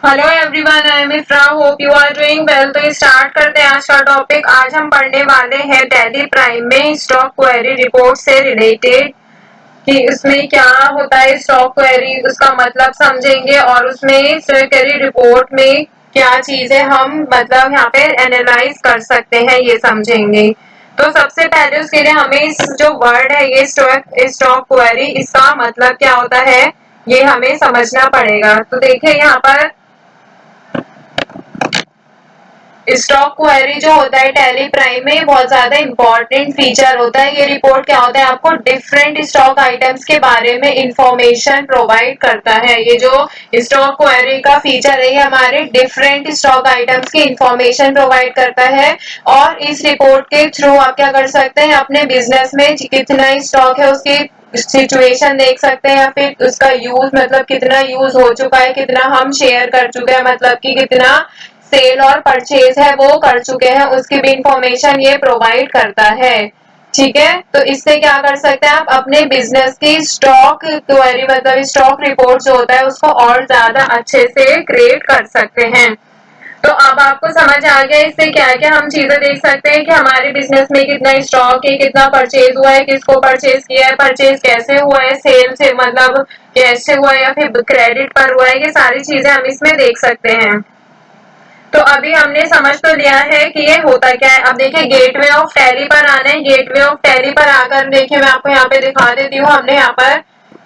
Hello everyone, I am Ifra, hope you are doing well. तो start करते हैं आज का टॉपिक। आज हम पढ़ने वाले हैं टैली प्राइम में स्टॉक क्वेरी रिपोर्ट से रिलेटेड कि उसमें क्या होता है। स्टॉक क्वेरी उसका मतलब समझेंगे और उसमें स्टॉक क्वेरी रिपोर्ट में क्या चीजें हम मतलब यहाँ पे एनालाइज कर सकते हैं ये समझेंगे। तो सबसे पहले उसके लिए हमें इस जो वर्ड है ये स्टॉक क्वेरी, इसका मतलब क्या होता है ये हमें समझना पड़ेगा। तो देखिए यहाँ पर स्टॉक क्वेरी जो होता है टैली प्राइम में बहुत ज्यादा इंपॉर्टेंट फीचर होता है। ये रिपोर्ट क्या होता है, आपको डिफरेंट स्टॉक आइटम्स के बारे में इंफॉर्मेशन प्रोवाइड करता है। ये जो स्टॉक क्वेरी का फीचर है ये हमारे डिफरेंट स्टॉक आइटम्स की इंफॉर्मेशन प्रोवाइड करता है। और इस रिपोर्ट के थ्रू आप क्या कर सकते हैं, अपने बिजनेस में कितना स्टॉक है उसकी सिचुएशन देख सकते हैं, या फिर उसका यूज मतलब कितना यूज हो चुका है, कितना हम शेयर कर चुके हैं, मतलब कि कितना सेल और परचेज है वो कर चुके हैं, उसकी भी इंफॉर्मेशन ये प्रोवाइड करता है। ठीक है, तो इससे क्या कर सकते हैं आप अपने बिजनेस की स्टॉक क्वेरी मतलब स्टॉक रिपोर्ट जो होता है उसको और ज्यादा अच्छे से क्रिएट कर सकते हैं। तो अब आपको समझ आ गया इससे क्या क्या हम चीजें देख सकते हैं कि हमारे बिजनेस में कितना स्टॉक है, कितना परचेज हुआ है, किसको परचेज किया है, परचेज कैसे हुआ है, सेल से मतलब कैसे हुआ है या फिर क्रेडिट पर हुआ है, ये सारी चीजें हम इसमें देख सकते हैं। तो अभी हमने समझ तो लिया है कि ये होता क्या है। अब देखिए गेटवे ऑफ टैली पर आना है। गेटवे ऑफ टैली पर आकर देखिए मैं आपको यहाँ पे दिखा देती हूँ। हमने यहाँ पर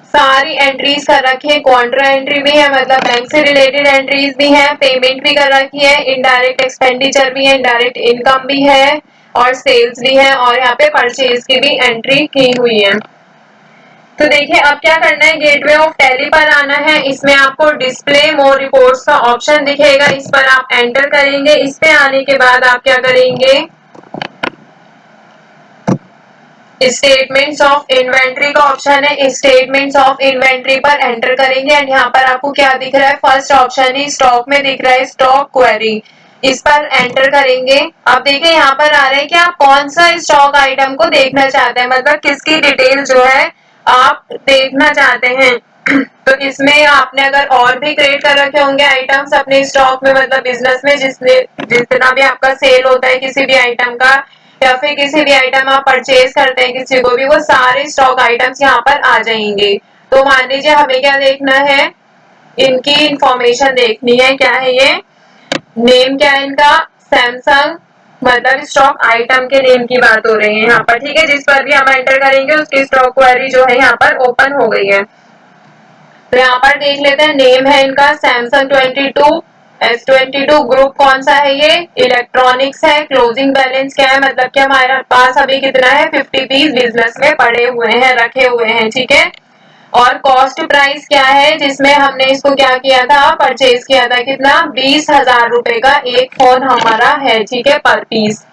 सारी एंट्रीज कर रखी है। कॉन्ट्रा एंट्री भी है मतलब बैंक से रिलेटेड एंट्रीज भी है, पेमेंट भी कर रखी है, इनडायरेक्ट एक्सपेंडिचर भी है, इनडायरेक्ट इनकम भी है और सेल्स भी है, और यहाँ पे परचेज की भी एंट्री की हुई है। तो देखिए अब क्या करना है, गेटवे ऑफ टैली पर आना है। इसमें आपको डिस्प्ले मोर रिपोर्ट्स का ऑप्शन दिखेगा, इस पर आप एंटर करेंगे। इस पे आने के बाद आप क्या करेंगे, स्टेटमेंट्स ऑफ इन्वेंट्री का ऑप्शन है, स्टेटमेंट्स ऑफ इन्वेंट्री पर एंटर करेंगे एंड यहाँ पर आपको क्या दिख रहा है, फर्स्ट ऑप्शन ही स्टॉक में दिख रहा है, स्टॉक क्वेरी। इस पर एंटर करेंगे। अब देखिए यहाँ पर आ रहा है कि आप कौन सा स्टॉक आइटम को देखना चाहते हैं, मतलब किसकी डिटेल जो है आप देखना चाहते हैं। तो इसमें आपने अगर और भी क्रिएट कर रखे होंगे आइटम्स अपने स्टॉक में मतलब बिजनेस में, जिसने जितना भी आपका सेल होता है किसी भी आइटम का या फिर किसी भी आइटम आप परचेज करते हैं किसी को भी, वो सारे स्टॉक आइटम्स यहाँ पर आ जाएंगे। तो मान लीजिए हमें क्या देखना है, इनकी इंफॉर्मेशन देखनी है। क्या है ये, नेम क्या है इनका, सैमसंग, मतलब स्टॉक आइटम के नेम की बात हो रही है यहाँ पर। ठीक है, जिस पर भी हम एंटर करेंगे उसकी स्टॉक क्वेरी जो है यहाँ पर ओपन हो गई है। तो यहाँ पर देख लेते हैं, नेम है इनका सैमसंग 22 S22। ग्रुप कौन सा है, ये इलेक्ट्रॉनिक्स है। क्लोजिंग बैलेंस क्या है, मतलब कि हमारे पास अभी कितना है, 50 पीस बिजनेस में पड़े हुए हैं, रखे हुए हैं। ठीक है, और कॉस्ट प्राइस क्या है जिसमें हमने इसको क्या किया था, परचेज किया था, कितना, 20,000 रुपए का एक फोन हमारा है। ठीक है, पर पीस।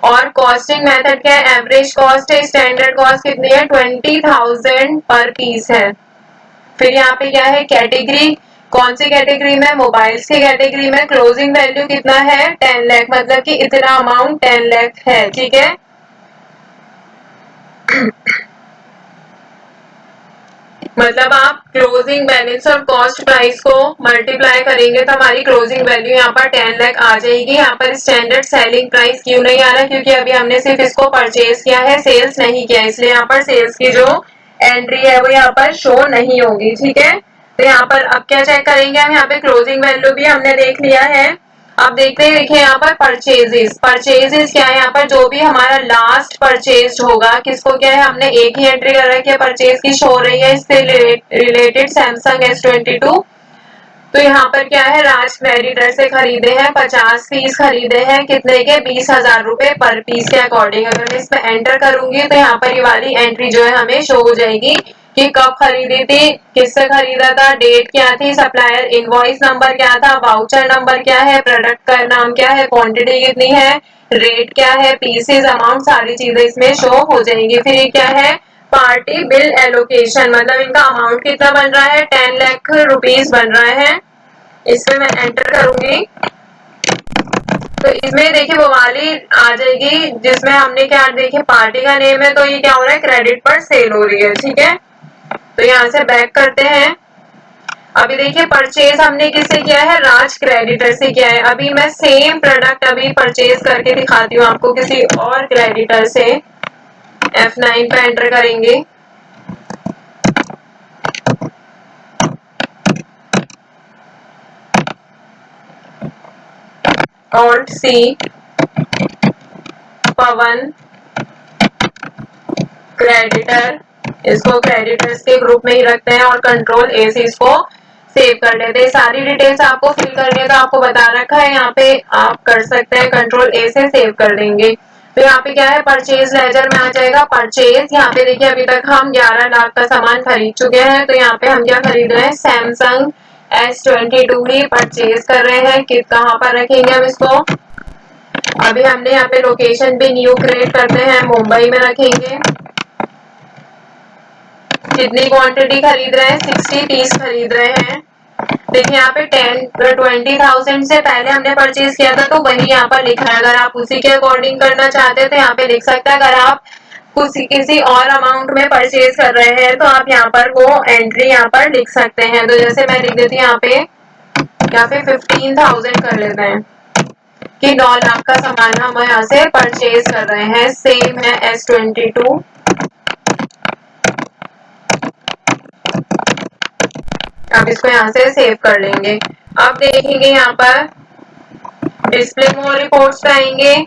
और कॉस्टिंग मेथड क्या है, एवरेज कॉस्ट है, स्टैंडर्ड कॉस्ट कितनी है, 20,000 पर पीस है। फिर यहाँ पे क्या है, कैटेगरी, कौन सी कैटेगरी में, मोबाइल्स की कैटेगरी में। क्लोजिंग वैल्यू कितना है, 10 लाख, मतलब कि इतना अमाउंट 10 लाख है। ठीक है, मतलब आप क्लोजिंग बैलेंस और कॉस्ट प्राइस को मल्टीप्लाई करेंगे तो हमारी क्लोजिंग वैल्यू यहाँ पर 10 लाख आ जाएगी। यहाँ पर स्टैंडर्ड सेलिंग प्राइस क्यों नहीं आ रहा, क्योंकि अभी हमने सिर्फ इसको परचेज किया है, सेल्स नहीं किया, इसलिए यहाँ पर सेल्स की जो एंट्री है वो यहाँ पर शो नहीं होगी। ठीक है, तो यहाँ पर अब क्या चेक करेंगे हम, यहाँ पे क्लोजिंग वैल्यू भी हमने देख लिया है। अब देखते हैं, देखिए यहाँ पर परचेजेस, परचेजेस क्या है, यहाँ पर जो भी हमारा लास्ट परचेज होगा, किसको क्या है, हमने एक ही एंट्री कर रखी है, परचेज की शो रही है, इससे रिलेटेड सैमसंग S22। तो यहाँ पर क्या है, राज क्रेडिटर से खरीदे हैं 50 पीस, खरीदे हैं कितने के, 20,000 रुपए पर पीस के अकॉर्डिंग। अगर मैं इस पे एंटर करूंगी तो यहाँ पर ये वाली एंट्री जो है हमें शो हो जाएगी कि कब खरीदी थी, किससे खरीदा था, डेट क्या थी, सप्लायर इनवॉइस नंबर क्या था, वाउचर नंबर क्या है, प्रोडक्ट का नाम क्या है, क्वांटिटी कितनी है, रेट क्या है, पीसेस, अमाउंट, सारी चीजें इसमें शो हो जाएंगी। फिर ये क्या है, पार्टी बिल एलोकेशन, मतलब इनका अमाउंट कितना बन रहा है, 10 लाख रुपीस बन रहा है। इसमें मैं एंटर करूंगी तो इसमें देखिए वो वाली आ जाएगी जिसमें हमने क्या, देखिए पार्टी का नेम है तो ये क्या हो रहा है, क्रेडिट पर सेल हो रही है। ठीक है, तो यहाँ से बैक करते हैं। अभी देखिए परचेज हमने किससे किया है, राज क्रेडिटर से किया है। अभी मैं सेम प्रोडक्ट अभी परचेज करके दिखाती हूँ आपको किसी और क्रेडिटर से। F9 पे एंटर करेंगे, Alt C, पवन क्रेडिटर, इसको क्रेडिटर्स के ग्रुप में ही रखते हैं और कंट्रोल ए से इसको सेव कर लेते हैं। सारी डिटेल्स आपको फिल करनी है तो आपको बता रखा है, यहाँ पे आप कर सकते हैं, कंट्रोल ए से सेव कर देंगे। तो यहाँ पे क्या है, परचेज लेजर में आ जाएगा परचेज। यहाँ पे देखिए अभी तक हम 11 लाख का सामान खरीद चुके हैं, तो यहाँ पे हम क्या खरीद रहे हैं, सैमसंग S22 ही परचेज कर रहे हैं। कि कहाँ पर रखेंगे हम इसको, अभी हमने यहाँ पे लोकेशन भी न्यू क्रिएट करते हैं, मुंबई में रखेंगे। कितनी क्वांटिटी खरीद रहे हैं, 60 पीस खरीद रहे हैं। देखिए यहाँ पे 20,000 से पहले हमने परचेज किया था तो वही यहाँ पर लिखा है। अगर आप उसी के अकॉर्डिंग करना चाहते हैं तो यहाँ पे लिख सकते हैं। अगर आप किसी और अमाउंट में परचेज कर रहे हैं तो आप यहाँ पर वो एंट्री यहाँ पर लिख सकते हैं। तो जैसे मैं लिख देती हूँ यहाँ पे 15,000 कर लेते हैं कि 9 लाख का सामान हम यहाँ से परचेज कर रहे हैं। सेम है S22, अब इसको यहाँ से सेव कर लेंगे। अब देखेंगे यहाँ पर डिस्प्ले मोर रिपोर्ट्स पे आएंगे,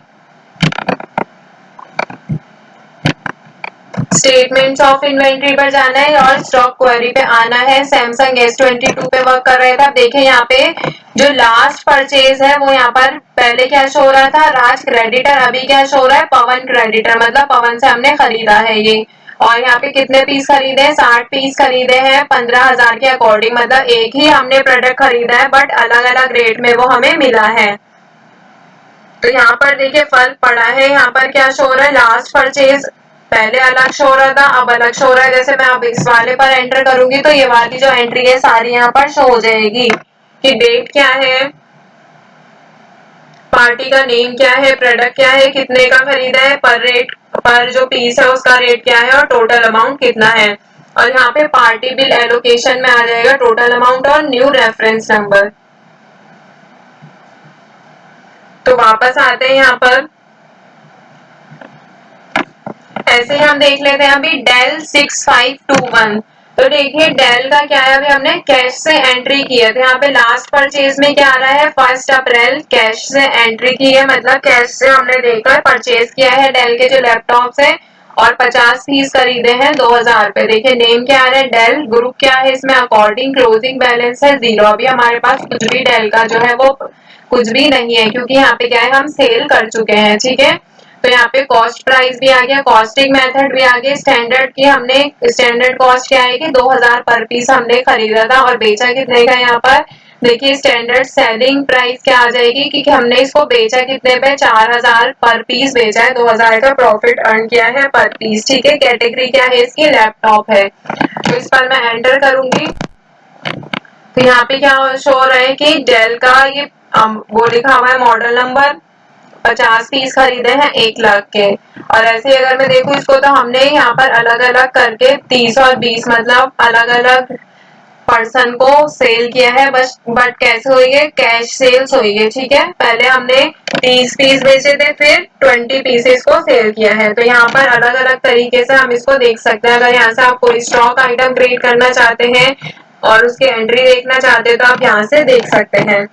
स्टेटमेंट्स ऑफ इन्वेंट्री पर जाना है और स्टॉक क्वेरी पे आना है। सैमसंग S22 पे वर्क कर रहे थे। अब देखिए यहाँ पे जो लास्ट परचेज है वो यहाँ पर पहले क्या शो हो रहा था, राज क्रेडिटर, अभी क्या शो हो रहा है, पवन क्रेडिटर, मतलब पवन से हमने खरीदा है ये। और यहाँ पे कितने पीस खरीदे हैं, 60 पीस खरीदे हैं 15,000 के अकॉर्डिंग, मतलब एक ही हमने प्रोडक्ट खरीदा है बट अलग अलग रेट में वो हमें मिला है। तो यहाँ पर देखिए फर्क पड़ा है। यहाँ पर क्या शो हो रहा है, लास्ट परचेज पहले अलग शो हो रहा था, अब अलग शो हो रहा है। जैसे मैं अब इस वाले पर एंटर करूंगी तो ये वाली जो एंट्री है सारी यहाँ पर शो हो जाएगी कि डेट क्या है, पार्टी का नेम क्या है, प्रोडक्ट क्या है, कितने का खरीदा है, पर जो पीस है उसका रेट क्या है और टोटल अमाउंट कितना है। और यहाँ पे पार्टी बिल एलोकेशन में आ जाएगा टोटल अमाउंट और न्यू रेफरेंस नंबर। तो वापस आते हैं यहाँ पर, ऐसे ही हम देख लेते हैं अभी डेल 6521। तो देखिए डेल का क्या है, अभी हमने कैश से एंट्री की है। तो यहाँ पे लास्ट परचेज में क्या आ रहा है, 1 अप्रैल कैश से एंट्री की है, मतलब कैश से हमने देकर परचेज किया है डेल के जो लैपटॉप है और 50 पीस खरीदे हैं 2,000 पे। देखिए नेम क्या आ रहा है, डेल, ग्रुप क्या है इसमें, अकॉर्डिंग क्लोजिंग बैलेंस है 0। अभी हमारे पास कुछ भी डेल का जो है वो कुछ भी नहीं है क्योंकि यहाँ पे क्या है, हम सेल कर चुके हैं, ठीक है। तो यहाँ पे कॉस्ट प्राइस भी आ गया, कॉस्टिंग मेथड भी आ गया, स्टैंडर्ड की हमने स्टैंडर्ड कॉस्ट क्या आएगी, 2,000 पर पीस हमने खरीदा था और बेचा कितने का। यहाँ पर देखिए स्टैंडर्ड सेलिंग प्राइस क्या आ जाएगी कि हमने इसको बेचा कितने पे, 4,000 पर पीस बेचा है, 2,000 का प्रॉफिट अर्न किया है पर पीस, ठीक है। कैटेगरी क्या है इसकी, लैपटॉप है। तो इस पर मैं एंटर करूंगी तो यहाँ पे क्या शो हो रहा है कि डेल का ये वो लिखा हुआ है मॉडल नंबर, 50 पीस खरीदे हैं 1 लाख के। और ऐसे अगर मैं देखूं इसको तो हमने यहाँ पर अलग अलग करके 30 और 20 मतलब अलग अलग पर्सन को सेल किया है, बस बट कैसे हुई है, कैश सेल्स हुई है, ठीक है। पहले हमने 30 पीस बेचे थे, फिर 20 पीसेस को सेल किया है। तो यहाँ पर अलग अलग तरीके से हम इसको देख सकते हैं। अगर यहाँ से आप कोई स्टॉक आइटम क्रिएट करना चाहते हैं और उसकी एंट्री देखना चाहते हैं तो आप यहाँ से देख सकते हैं।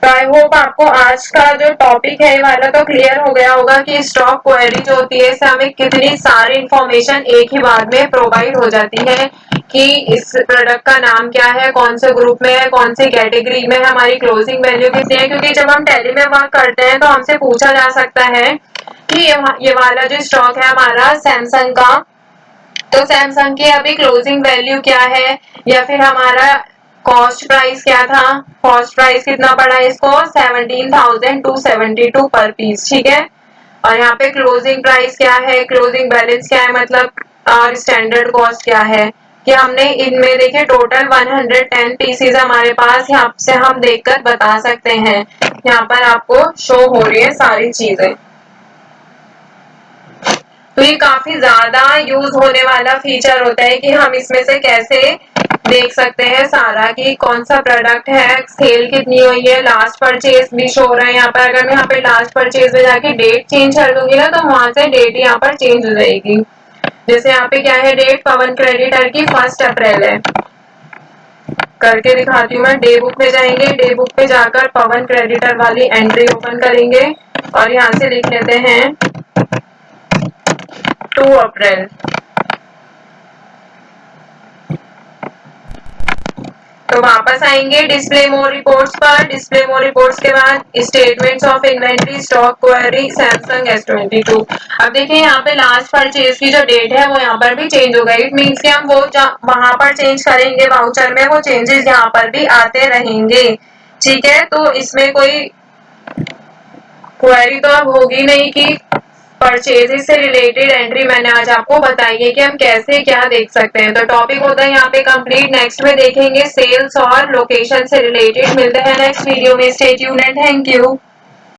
तो आई होप आपको आज का जो टॉपिक है वाला तो क्लियर हो गया होगा कि स्टॉक क्वेरी जो होती है इससे हमें कितनी सारी इंफॉर्मेशन एक ही बार में प्रोवाइड हो जाती है कि इस प्रोडक्ट का नाम क्या है, कौन से ग्रुप में है, कौन सी कैटेगरी में है, हमारी क्लोजिंग वैल्यू कितनी है। क्योंकि जब हम टैली में वर्क करते हैं तो हमसे पूछा जा सकता है कि ये वाला जो स्टॉक है हमारा सैमसंग का, तो सैमसंग की अभी क्लोजिंग वैल्यू क्या है या फिर हमारा कॉस्ट प्राइस क्या था, कॉस्ट प्राइस कितना पड़ा है इसको, 17,272 पर पीस, ठीक है। और यहाँ पे क्लोजिंग प्राइस क्या है, क्लोजिंग बैलेंस क्या है, मतलब और स्टैंडर्ड कॉस्ट क्या है कि हमने इनमें देखिए टोटल 110 पीसेस हमारे पास, यहाँ से हम देखकर बता सकते हैं। यहाँ पर आपको शो हो रही है सारी चीजें। तो ये काफी ज्यादा यूज होने वाला फीचर होता है कि हम इसमें से कैसे देख सकते हैं सारा कि कौन सा प्रोडक्ट है, सेल कितनी हुई है, लास्ट परचेज भी शो हो रहा है यहाँ पर। अगर मैं यहाँ पे लास्ट परचेज में जाके डेट चेंज कर दूंगी ना तो वहां से डेट यहाँ पर चेंज हो जाएगी। जैसे यहाँ पे क्या है डेट, पवन क्रेडिटर की 1 अप्रैल है। करके दिखाती हूँ मैं। डे बुक में जाएंगे, डे बुक पे जाकर पवन क्रेडिटर वाली एंट्री ओपन करेंगे और यहाँ से लिख लेते हैं 2 अप्रैल। तो वापस आएंगे डिस्प्ले मोर रिपोर्ट्स पर। डिस्प्ले मोर रिपोर्ट्स के बाद statements of inventory, stock query, Samsung S22। अब देखिए यहाँ पे लास्ट परचेज की जो डेट है वो यहाँ पर भी चेंज हो गई। इट मीन्स कि हम वो वहां पर चेंज करेंगे वाउचर में, वो चेंजेस यहाँ पर भी आते रहेंगे। ठीक है, तो इसमें कोई क्वेरी तो अब होगी नहीं कि परचेजेस से रिलेटेड एंट्री मैंने आज आपको बताई है कि हम कैसे क्या देख सकते हैं। तो टॉपिक होता है यहाँ पे कंप्लीट। नेक्स्ट में देखेंगे सेल्स और लोकेशन से रिलेटेड। मिलते हैं नेक्स्ट वीडियो में। Stay tuned and thank you.